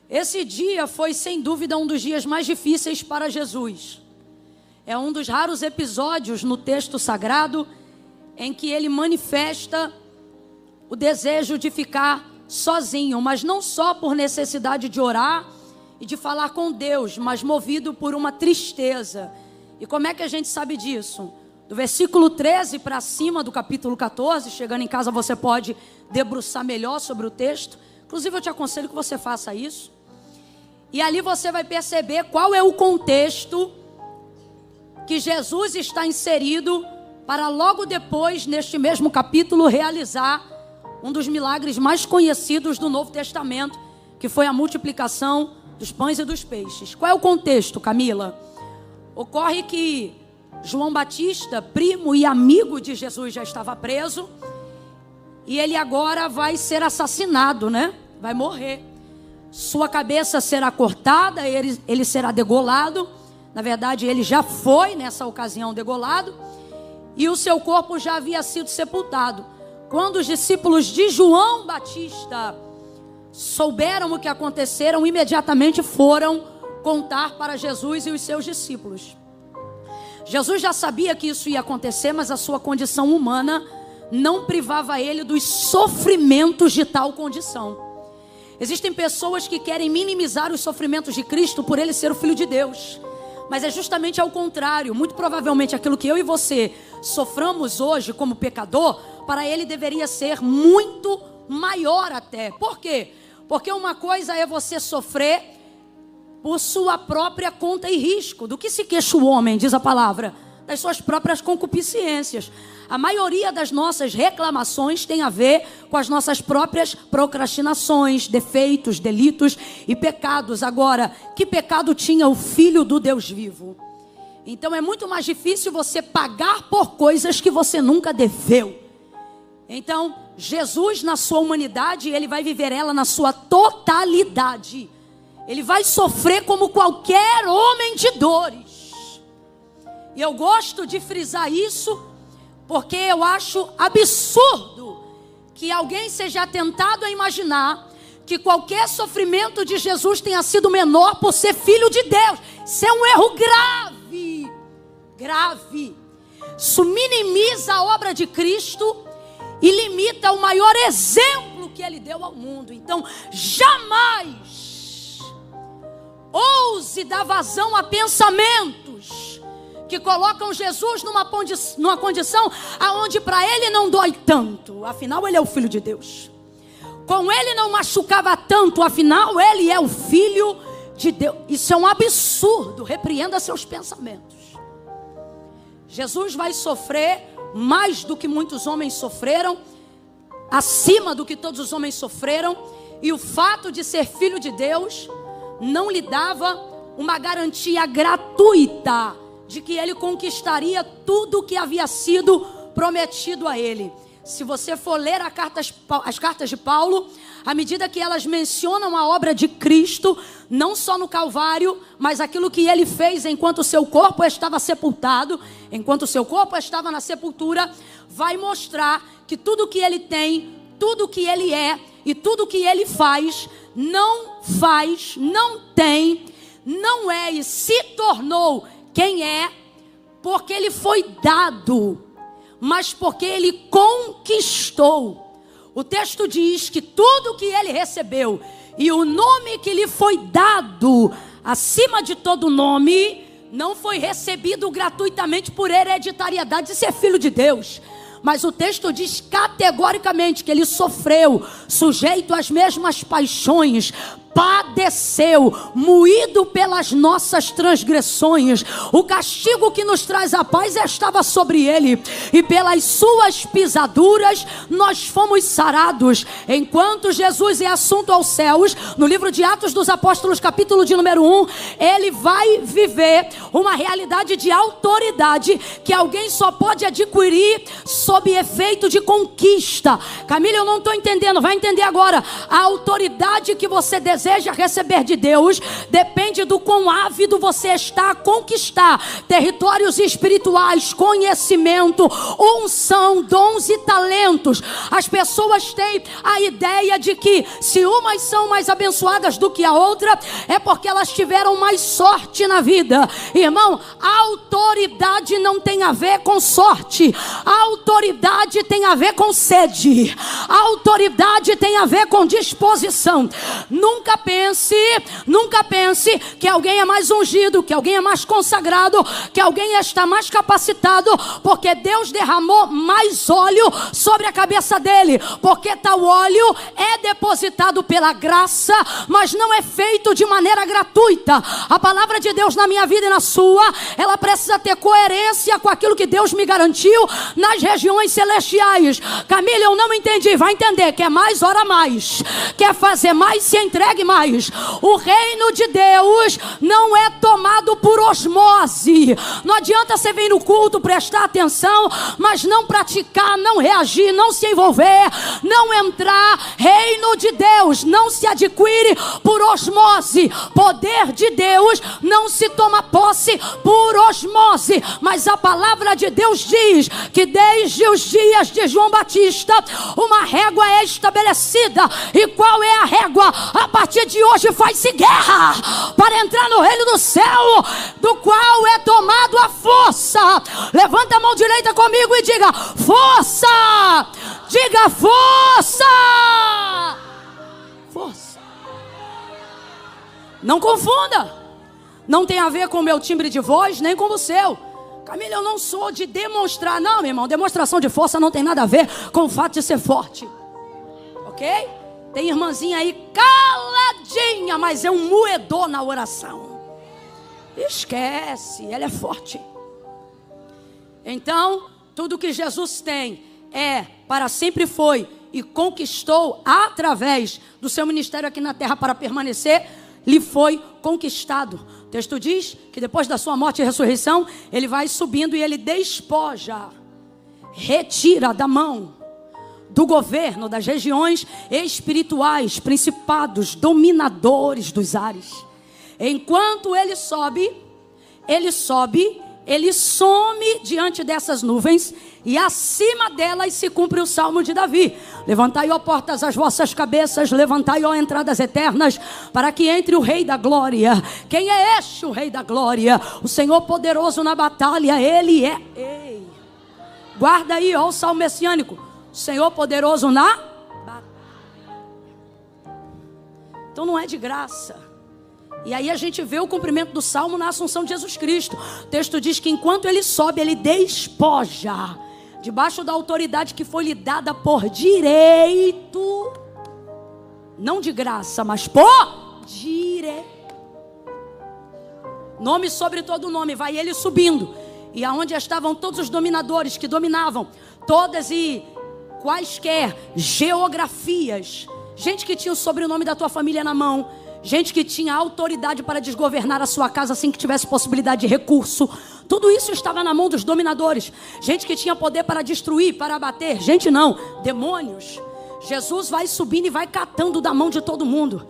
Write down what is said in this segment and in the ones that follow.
Esse dia foi, sem dúvida, um dos dias mais difíceis para Jesus. É um dos raros episódios no texto sagrado em que ele manifesta o desejo de ficar sozinho, mas não só por necessidade de orar e de falar com Deus, mas movido por uma tristeza. E como é que a gente sabe disso? Do versículo 13 para cima do capítulo 14, chegando em casa você pode debruçar melhor sobre o texto. Inclusive eu te aconselho que você faça isso. E ali você vai perceber qual é o contexto que Jesus está inserido para logo depois, neste mesmo capítulo, realizar um dos milagres mais conhecidos do Novo Testamento, que foi a multiplicação dos pães e dos peixes. Qual é o contexto, Camila? Ocorre que João Batista, primo e amigo de Jesus, já estava preso, e ele agora vai ser assassinado, né? Vai morrer. Sua cabeça será cortada, ele será degolado. Na verdade, ele já foi nessa ocasião degolado, e o seu corpo já havia sido sepultado. Quando os discípulos de João Batista souberam o que aconteceram, imediatamente foram contar para Jesus e os seus discípulos. Jesus já sabia que isso ia acontecer, mas a sua condição humana não privava ele dos sofrimentos de tal condição. Existem pessoas que querem minimizar os sofrimentos de Cristo por ele ser o Filho de Deus. Mas é justamente ao contrário. Muito provavelmente aquilo que eu e você soframos hoje como pecador, para ele deveria ser muito maior até. Por quê? Porque uma coisa é você sofrer por sua própria conta e risco. Do que se queixa o homem, diz a palavra? Das suas próprias concupiscências. A maioria das nossas reclamações tem a ver com as nossas próprias procrastinações, defeitos, delitos e pecados. Agora, que pecado tinha o Filho do Deus vivo? Então é muito mais difícil você pagar por coisas que você nunca deveu. Então, Jesus na sua humanidade, ele vai viver ela na sua totalidade. Ele vai sofrer como qualquer homem de dores. E eu gosto de frisar isso, porque eu acho absurdo que alguém seja tentado a imaginar que qualquer sofrimento de Jesus tenha sido menor por ser filho de Deus. Isso é um erro grave, grave. Isso minimiza a obra de Cristo e limita o maior exemplo que ele deu ao mundo. Então, jamais ouse dar vazão a pensamentos que colocam Jesus numa condição aonde para ele não dói tanto. Afinal, ele é o Filho de Deus. Com ele não machucava tanto. Afinal, ele é o Filho de Deus. Isso é um absurdo. Repreenda seus pensamentos. Jesus vai sofrer mais do que muitos homens sofreram, acima do que todos os homens sofreram. E o fato de ser Filho de Deus não lhe dava uma garantia gratuita de que ele conquistaria tudo o que havia sido prometido a ele. Se você for ler as cartas de Paulo, à medida que elas mencionam a obra de Cristo, não só no Calvário, mas aquilo que ele fez enquanto o seu corpo estava sepultado, enquanto o seu corpo estava na sepultura, vai mostrar que tudo o que ele tem, tudo o que ele é e tudo o que ele faz, não tem, não é e se tornou quem é, porque ele foi dado, mas porque ele conquistou. O texto diz que tudo que ele recebeu e o nome que lhe foi dado, acima de todo nome, não foi recebido gratuitamente por hereditariedade de ser filho de Deus. Mas o texto diz categoricamente que ele sofreu, sujeito às mesmas paixões, padeceu, moído pelas nossas transgressões. O castigo que nos traz a paz estava sobre ele, e pelas suas pisaduras nós fomos sarados. Enquanto Jesus é assunto aos céus, no livro de Atos dos Apóstolos, capítulo de número 1, ele vai viver uma realidade de autoridade que alguém só pode adquirir sob efeito de conquista. Camila, eu não estou entendendo, vai entender agora. A autoridade que você deseja deseja receber de Deus depende do quão ávido você está a conquistar territórios espirituais, conhecimento, unção, dons e talentos. As pessoas têm a ideia de que se umas são mais abençoadas do que a outra, é porque elas tiveram mais sorte na vida. Irmão, a autoridade não tem a ver com sorte. A autoridade tem a ver com sede. A autoridade tem a ver com disposição. Nunca pense que alguém é mais ungido, que alguém é mais consagrado, que alguém está mais capacitado, porque Deus derramou mais óleo sobre a cabeça dele. Porque tal óleo é depositado pela graça, mas não é feito de maneira gratuita. A palavra de Deus na minha vida e na sua, ela precisa ter coerência com aquilo que Deus me garantiu nas regiões celestiais. Camila, eu não entendi. Vai entender. Quer mais, ora mais. Quer fazer mais, se entregue mais. O reino de Deus não é tomado por osmose. Não adianta você vir no culto, prestar atenção, mas não praticar, não reagir, não se envolver, não entrar. Reino de Deus não se adquire por osmose. Poder de Deus não se toma posse por osmose. Mas a palavra de Deus diz que desde os dias de João Batista uma régua é estabelecida. E qual é a régua? A partir de hoje faz-se guerra para entrar no reino do céu, do qual é tomado a força. Levanta a mão direita comigo e diga: força! Diga: força! Força. Não confunda. Não tem a ver com o meu timbre de voz, nem com o seu. Camila, eu não sou de demonstrar. Não, meu irmão, demonstração de força não tem nada a ver com o fato de ser forte. Ok? Tem irmãzinha aí caladinha, mas é um moedor na oração. Esquece, ela é forte. Então, tudo que Jesus tem para sempre foi e conquistou através do seu ministério aqui na terra para permanecer, lhe foi conquistado. O texto diz que depois da sua morte e ressurreição, ele vai subindo e ele despoja, retira da mão do governo das regiões espirituais, principados, dominadores dos ares. Enquanto ele sobe, ele some diante dessas nuvens, e acima delas se cumpre o salmo de Davi: levantai, ó portas, as vossas cabeças, levantai, ó entradas eternas, para que entre o Rei da Glória. Quem é este o Rei da Glória? O Senhor poderoso na batalha, Ele é. Ei, guarda aí, ó o salmo messiânico: o Senhor poderoso na batalha. Então não é de graça. E aí a gente vê o cumprimento do salmo na assunção de Jesus Cristo. O texto diz que enquanto ele sobe, ele despoja, debaixo da autoridade que foi lhe dada por direito, não de graça, mas por direito. Nome sobre todo nome, vai ele subindo. E aonde estavam todos os dominadores que dominavam todas e quaisquer geografias, gente que tinha o sobrenome da tua família na mão, gente que tinha autoridade para desgovernar a sua casa assim que tivesse possibilidade de recurso. Tudo isso estava na mão dos dominadores. Gente que tinha poder para destruir, para abater. Gente não, demônios. Jesus vai subindo e vai catando da mão de todo mundo.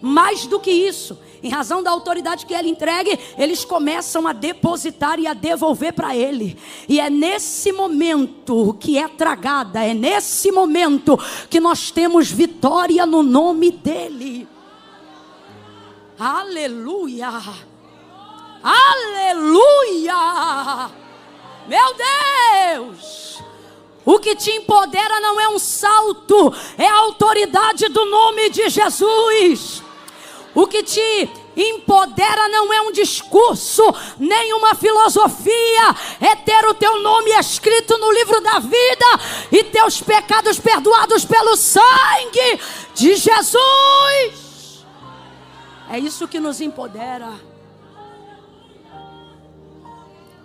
Mais do que isso, em razão da autoridade que ele entregue, eles começam a depositar e a devolver para ele. E é nesse momento que é tragada, é nesse momento que nós temos vitória no nome dele. Aleluia! Aleluia! Meu Deus! O que te empodera não é um salto, é a autoridade do nome de Jesus. O que te empodera não é um discurso, nem uma filosofia, é ter o teu nome escrito no livro da vida e teus pecados perdoados pelo sangue de Jesus. É isso que nos empodera.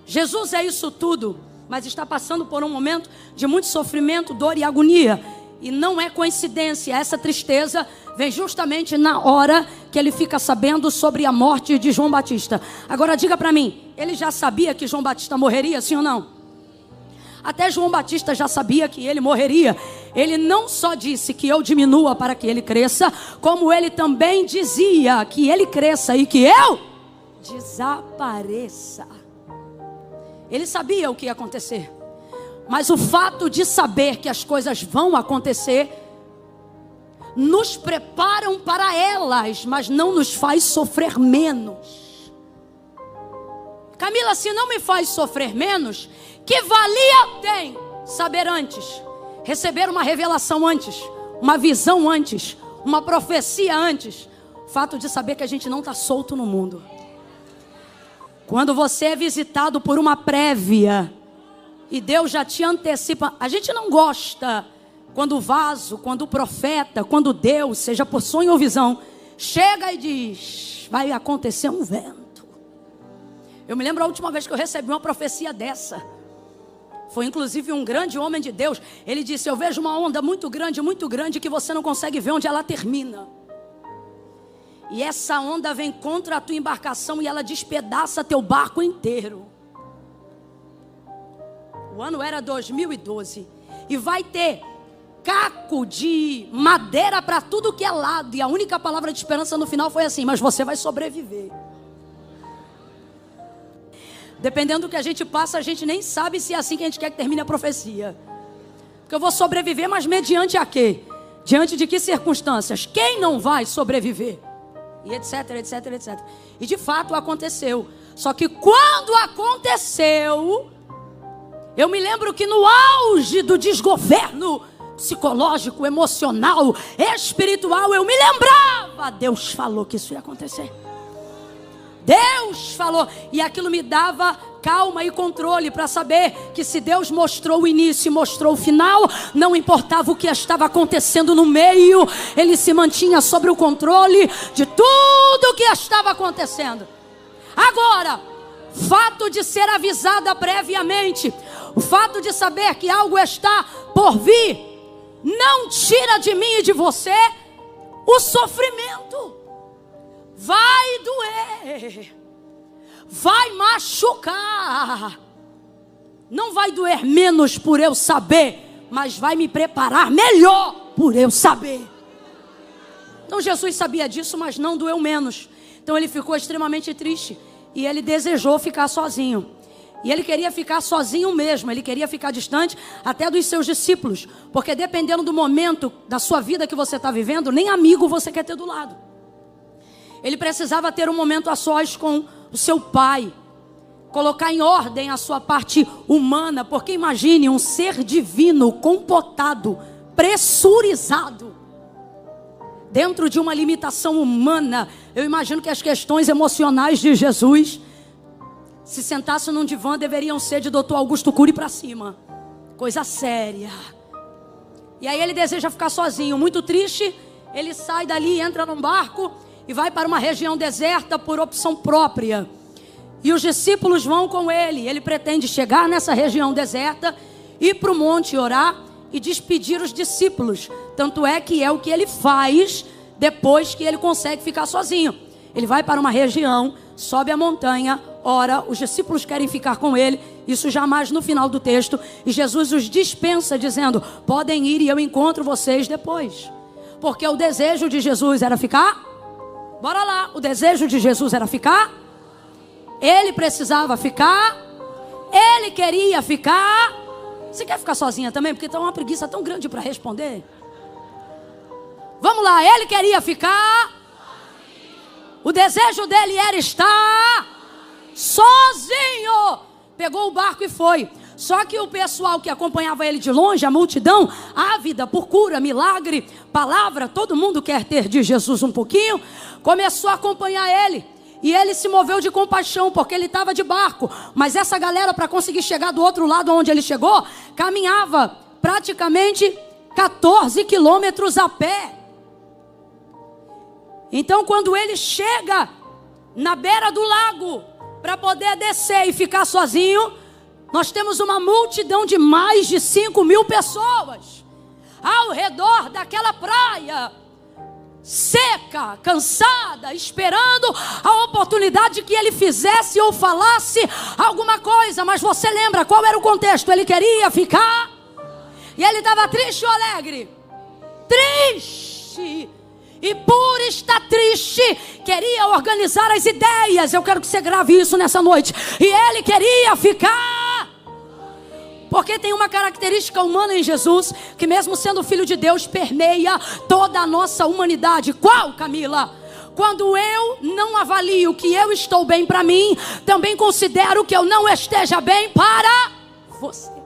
Jesus é isso tudo, mas está passando por um momento de muito sofrimento, dor e agonia. E não é coincidência, essa tristeza vem justamente na hora que ele fica sabendo sobre a morte de João Batista. Agora diga para mim, ele já sabia que João Batista morreria, sim ou não? Até João Batista já sabia que ele morreria. Ele não só disse que eu diminua para que ele cresça, como ele também dizia que ele cresça e que eu desapareça. Ele sabia o que ia acontecer. Mas o fato de saber que as coisas vão acontecer nos preparam para elas, mas não nos faz sofrer menos. Camila, se não me faz sofrer menos, que valia tem saber antes, receber uma revelação antes, uma visão antes, uma profecia antes? O fato de saber que a gente não está solto no mundo. Quando você é visitado por uma prévia e Deus já te antecipa, a gente não gosta quando o vaso, quando o profeta, quando Deus, seja por sonho ou visão, chega e diz: vai acontecer um vento. Eu me lembro a última vez que eu recebi uma profecia dessa. Foi inclusive um grande homem de Deus. Ele disse: eu vejo uma onda muito grande, que você não consegue ver onde ela termina. E essa onda vem contra a tua embarcação e ela despedaça teu barco inteiro. O ano era 2012. E vai ter caco de madeira para tudo que é lado. E a única palavra de esperança no final foi assim: mas você vai sobreviver. Dependendo do que a gente passa, a gente nem sabe se é assim que a gente quer que termine a profecia. Porque eu vou sobreviver, mas mediante a quê? Diante de que circunstâncias? Quem não vai sobreviver? E etc, etc, etc. E de fato aconteceu. Só que quando aconteceu, eu me lembro que no auge do desgoverno psicológico, emocional, espiritual, eu me lembrava: Deus falou que isso ia acontecer. Deus falou. E aquilo me dava calma e controle para saber que se Deus mostrou o início e mostrou o final, não importava o que estava acontecendo no meio, Ele se mantinha sobre o controle de tudo o que estava acontecendo. Agora, fato de ser avisada previamente, o fato de saber que algo está por vir, não tira de mim e de você o sofrimento. Vai doer, vai machucar, não vai doer menos por eu saber, mas vai me preparar melhor por eu saber. Então Jesus sabia disso, mas não doeu menos. Então ele ficou extremamente triste e ele desejou ficar sozinho. E ele queria ficar sozinho mesmo, ele queria ficar distante até dos seus discípulos, porque dependendo do momento da sua vida que você está vivendo, nem amigo você quer ter do lado. Ele precisava ter um momento a sós com o seu pai, colocar em ordem a sua parte humana, porque imagine um ser divino, compotado, pressurizado, dentro de uma limitação humana. Eu imagino que as questões emocionais de Jesus, se sentasse num divã, deveriam ser de Dr. Augusto Cury para cima, coisa séria. E aí ele deseja ficar sozinho, muito triste. Ele sai dali, entra num barco e vai para uma região deserta por opção própria. E os discípulos vão com ele. Ele pretende chegar nessa região deserta, ir para o monte orar e despedir os discípulos. Tanto é que é o que ele faz depois que ele consegue ficar sozinho. Ele vai para uma região, sobe a montanha, ora, os discípulos querem ficar com ele. Isso jamais no final do texto. E Jesus os dispensa dizendo: podem ir e eu encontro vocês depois. Porque o desejo de Jesus era ficar. Bora lá, o desejo de Jesus era ficar. Ele precisava ficar. Ele queria ficar. Você quer ficar sozinha também? Porque está uma preguiça tão grande para responder. Vamos lá, ele queria ficar. O desejo dele era estar sozinho. Pegou o barco e foi. Só que o pessoal que acompanhava ele de longe, a multidão, ávida por cura, milagre, palavra, todo mundo quer ter de Jesus um pouquinho, começou a acompanhar ele. E ele se moveu de compaixão, porque ele estava de barco. Mas essa galera, para conseguir chegar do outro lado onde ele chegou, caminhava praticamente 14 quilômetros a pé. Então quando ele chega na beira do lago, para poder descer e ficar sozinho, nós temos uma multidão de mais de 5.000 pessoas ao redor daquela praia. seca, cansada, esperando a oportunidade que ele fizesse ou falasse alguma coisa. Mas você lembra qual era o contexto? Ele queria ficar, e ele estava triste ou alegre? Triste. E por estar triste, queria organizar as ideias. Eu quero que você grave isso nessa noite. E ele queria ficar. Porque tem uma característica humana em Jesus, que mesmo sendo filho de Deus, permeia toda a nossa humanidade. Qual, Camila? Quando eu não avalio que eu estou bem para mim, também considero que eu não esteja bem para você.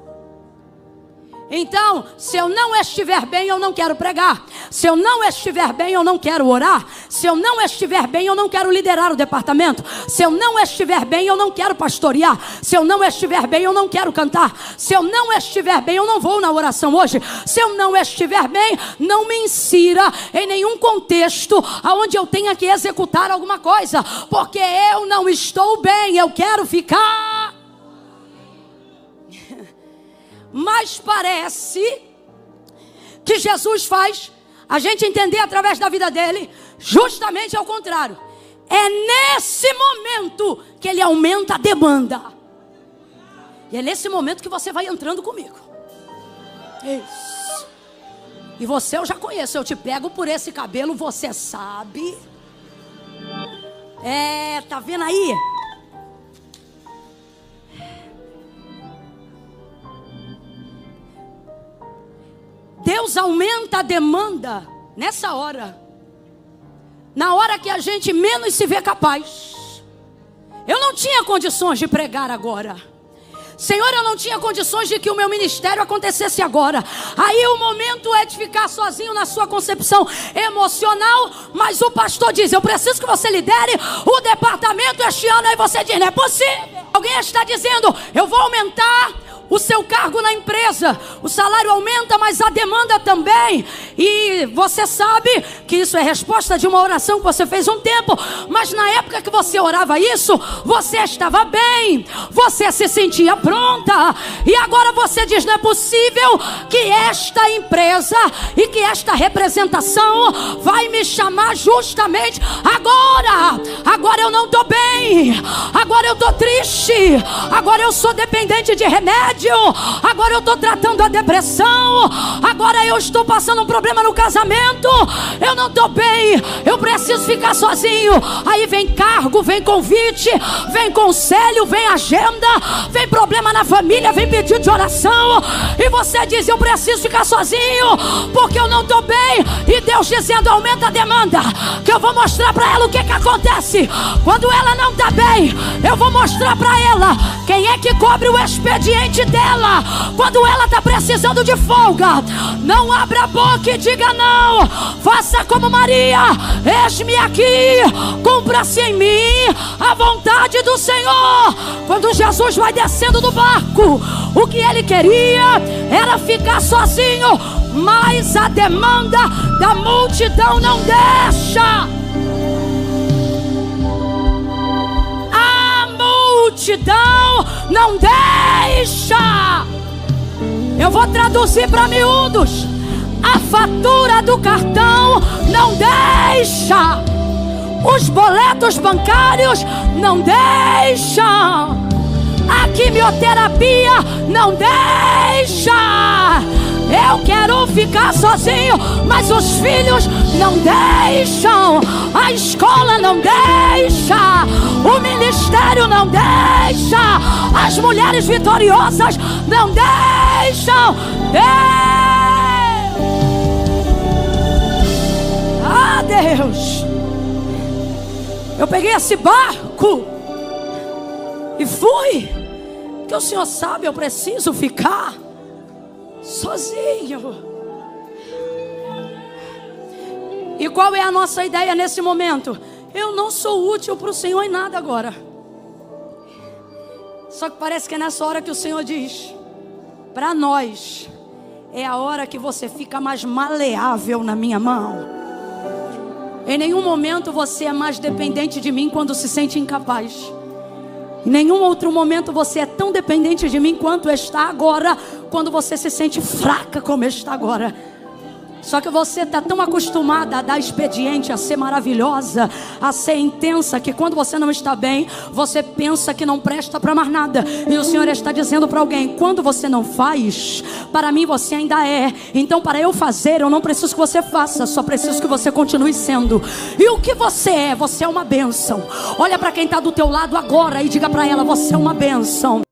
Então, se eu não estiver bem, eu não quero pregar. Se eu não estiver bem, eu não quero orar. Se eu não estiver bem, eu não quero liderar o departamento. Se eu não estiver bem, eu não quero pastorear. Se eu não estiver bem, eu não quero cantar. Se eu não estiver bem, eu não vou na oração hoje. Se eu não estiver bem, não me insira em nenhum contexto onde eu tenha que executar alguma coisa. Porque eu não estou bem, eu quero ficar. Mas parece que Jesus faz a gente entender através da vida dele justamente ao contrário. É nesse momento que ele aumenta a demanda. E é nesse momento que você vai entrando comigo. Isso. E você eu já conheço. Eu te pego por esse cabelo, você sabe. Tá vendo aí? Deus aumenta a demanda nessa hora. Na hora que a gente menos se vê capaz. Eu não tinha condições de pregar agora. Senhor, eu não tinha condições de que o meu ministério acontecesse agora. Aí o momento é de ficar sozinho na sua concepção emocional. Mas o pastor diz, eu preciso que você lidere o departamento este ano. Aí você diz, não é possível. Alguém está dizendo, eu vou aumentar o seu cargo na empresa. O salário aumenta, mas a demanda também. E você sabe que isso é resposta de uma oração que você fez um tempo. Mas na época que você orava isso, você estava bem, você se sentia pronta. E agora você diz, não é possível que esta empresa e que esta representação vai me chamar justamente agora. Agora eu não estou bem. Agora eu estou triste. Agora eu sou dependente de remédio. Agora eu estou tratando a depressão. Agora eu estou passando um problema no casamento. Eu não estou bem. Eu preciso ficar sozinho. Aí vem cargo, vem convite, vem conselho, vem agenda, vem problema na família, vem pedido de oração. E você diz, eu preciso ficar sozinho porque eu não estou bem. E Deus dizendo, aumenta a demanda, que eu vou mostrar para ela o que acontece quando ela não está bem. Eu vou mostrar para ela quem é que cobre o expediente dela quando ela está precisando de folga. Não abra a boca e diga não. Faça como Maria, eis-me aqui, cumpra-se em mim a vontade do Senhor. Quando Jesus vai descendo do barco, o que ele queria era ficar sozinho, mas a demanda da multidão não deixa. Multidão não deixa. Eu vou traduzir para miúdos. A fatura do cartão não deixa. Os boletos bancários não deixam. A quimioterapia não deixa. Eu quero ficar sozinho, mas os filhos não deixam. A escola não deixa. O ministério não deixa. As mulheres vitoriosas não deixam. Ah, Deus. Eu peguei esse barco e fui. Que o Senhor sabe, eu preciso ficar sozinho. E qual é a nossa ideia nesse momento? Eu não sou útil para o Senhor em nada agora. Só que parece que é nessa hora que o Senhor diz, para nós, é a hora que você fica mais maleável na minha mão. Em nenhum momento você é mais dependente de mim quando se sente incapaz. Em nenhum outro momento você é tão dependente de mim quanto está agora, quando você se sente fraca como está agora. Só que você está tão acostumada a dar expediente, a ser maravilhosa, a ser intensa, que quando você não está bem, você pensa que não presta para mais nada. E o Senhor está dizendo para alguém: quando você não faz, para mim você ainda é. Então para eu fazer, eu não preciso que você faça, só preciso que você continue sendo. E o que você é? Você é uma bênção. Olha para quem está do teu lado agora e diga para ela: você é uma bênção.